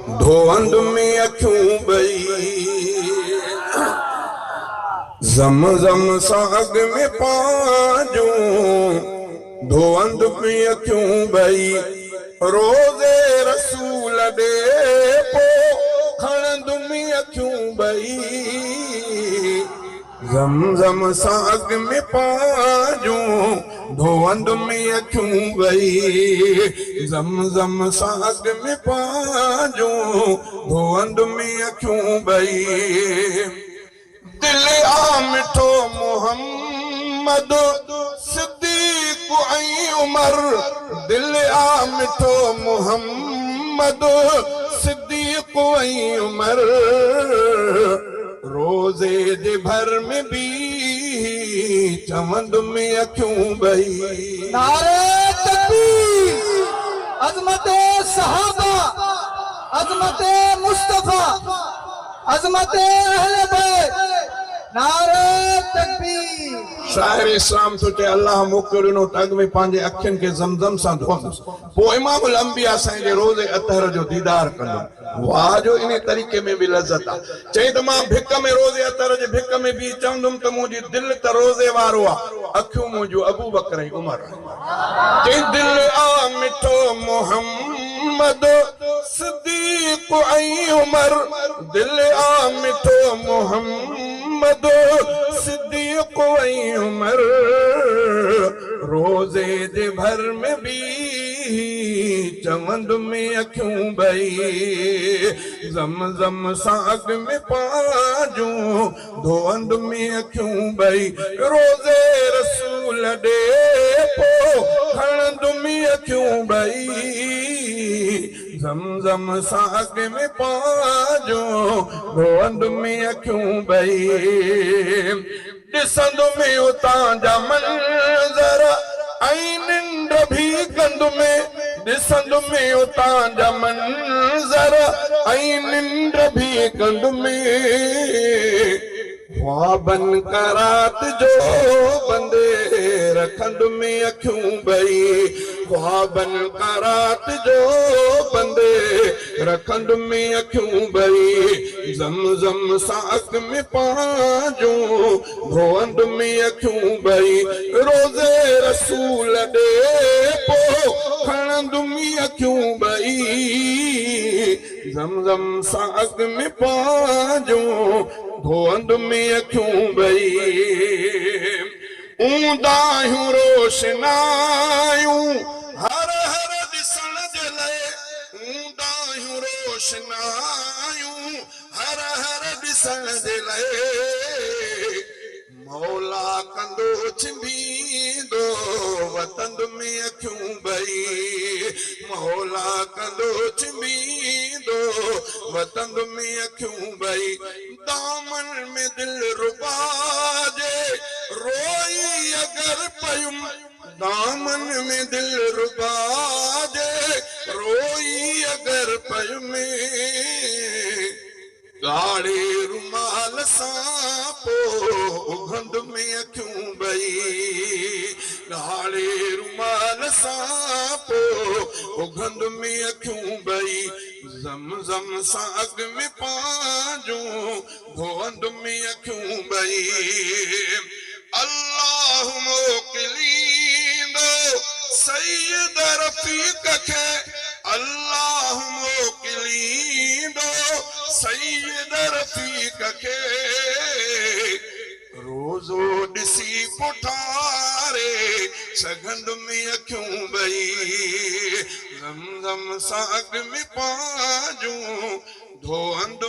धोअंद में अखियूं ॿई ज़मज़म सां अॻ में पांजूं धोअंद में अखियूं ॿई रोज़े रसूल ॾे पोइ खणंद में अखियूं ॿई ज़मज़म सां अॻ में पांजूं धोअंद में अखियूं ॿई ज़मज़म सां अॻ में पांजूं धोअंद में अखियूं ॿई दिल आ मिठो मोहम्मद सिद्दीक़ ऐं उमर दिल आ मिठो मोहम्मद सिद्दीक़ ऐं उमर रोज़े जे भर में भी चवंद में अखियूं ॿई नारे तकबीर अज़मत सहाबा अज़मत मुस्तफा अज़मत अहले बैत नारे तकबीर शायर इस्लाम तो चे अल्लाह मोकिलियो ॾिनो त अॻ में पंहिंजे अखियुनि खे ज़मज़म सां धोअंदुसि पोइ इमामुल अंबिया साईं जे रोज़े अतहर जो दीदार कंदुमि वाह जो इन तरीक़े में बि लज़त आहे चई त मां भिक में रोज़े अतहर जे भिक में बि चवंदुमि त मुंहिंजी दिलि त रोज़े वारो आहे अखियूं मुंहिंजूं अबू बकर ऐं उमर चई दिल आ मिठो मोहम्मद सिद्दीक़ ऐं उमर दिल आ मिठो मोहम्मद सिद्दीक़ ऐं उमर रोज़े जे भर में भी चवंद में अखियूं ॿई ज़मज़म सां अॻ में पांजूं धोअंद में अखियूं ॿई रोज़े रसूल ॾे पोइ खणंद में अखियूं ॿई ज़मज़म सां अॻ में पांजूं धोअंद में अखियूं ॿई ॾिसंद में उतां जा मंज़र ऐं निंड भी कंद में ॾिसंद में उतां जा मंज़र ऐं निंड भी कंद में ख्वाबन करात जो बंदे रखंद में अखियूं ॿई ख्वाबन करात जो बंदे रखंद में अखियूं ॿई ज़मज़म सां अॻ में पांजूं धोअंद में अखियूं ॿई रोज़े रसूल ॾे पोइ खणंद में अखियूं ॿई ज़मज़म सां अॻ में पांजूं धोअंद में अखियूं ॿई ऊंदायूं रोशनायूं हर हर ॾिसण जे लाइ ऊंदायूं रोशनायूं हर हर ॾिसण जे लाइ मौला कंदो छिंबींदो वतंद में अखियूं ॿई मौला कंदो छिंबींदो वतंद में अखियूं ॿई दामन में दिल रुबा जे रोई अगर पयुम दामन में दिल रुबा जे रोई अगर पयुम गाढ़े रुमाल सां पोइ उघंद में अखियूं ॿई गाढ़े रुमाल सां पोइ उघंद में अखियूं ॿई ज़मज़म सां अॻ में पांजूं धोअंद में अखियूं ॿई अल्लाह मोकिलींदो सईद रफ़ीक खे अल्लाह मोकिलींदो सईद रफ़ीक खे रोज़ो ॾिसी पुठारे सघंद में अखियूं ॿई ज़मज़म सां अॻ में पांजूं धोअंद